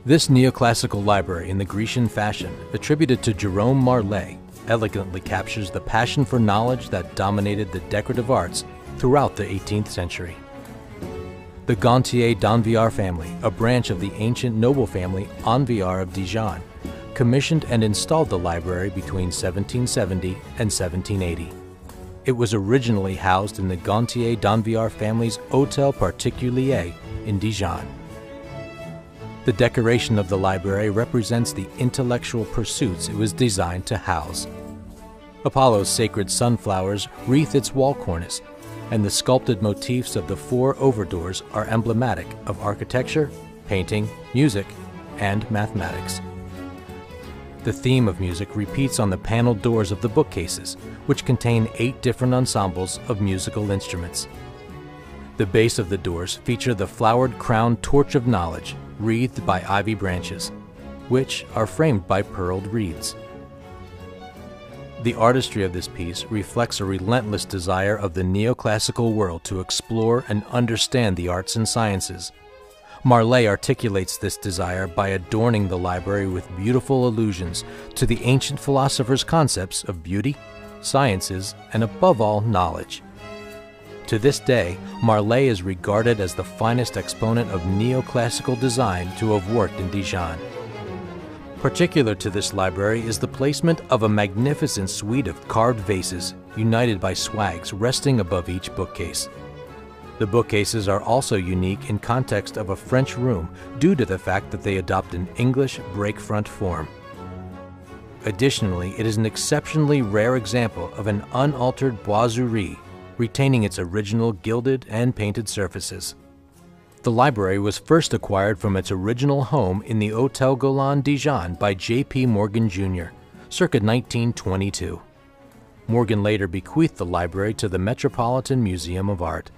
This neoclassical library in the Grecian fashion, attributed to Jerome Marley, elegantly captures the passion for knowledge that dominated the decorative arts throughout the 18th century. The Gontier d'Anvillars family, a branch of the ancient noble family Anvillars of Dijon, commissioned and installed the library between 1770 and 1780. It was originally housed in the Gontier d'Anvillars family's Hôtel Particulier in Dijon. The decoration of the library represents the intellectual pursuits it was designed to house. Apollo's sacred sunflowers wreath its wall cornice, and the sculpted motifs of the four overdoors are emblematic of architecture, painting, music, and mathematics. The theme of music repeats on the paneled doors of the bookcases, which contain 8 different ensembles of musical instruments. The base of the doors feature the flowered crowned torch of knowledge, wreathed by ivy branches, which are framed by pearled reeds. The artistry of this piece reflects a relentless desire of the neoclassical world to explore and understand the arts and sciences. Marley articulates this desire by adorning the library with beautiful allusions to the ancient philosophers' concepts of beauty, sciences, and above all, knowledge. To this day, Marley is regarded as the finest exponent of neoclassical design to have worked in Dijon. Particular to this library is the placement of a magnificent suite of carved vases, united by swags resting above each bookcase. The bookcases are also unique in context of a French room due to the fact that they adopt an English break-front form. Additionally, it is an exceptionally rare example of an unaltered boiserie, retaining its original gilded and painted surfaces. The library was first acquired from its original home in the Hôtel Golan Dijon by J.P. Morgan Jr., circa 1922. Morgan later bequeathed the library to the Metropolitan Museum of Art.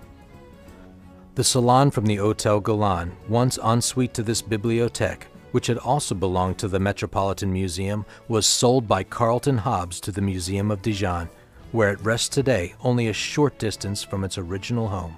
The salon from the Hôtel Golan, once ensuite to this bibliothèque, which had also belonged to the Metropolitan Museum, was sold by Carlton Hobbes to the Museum of Dijon, where it rests today only a short distance from its original home.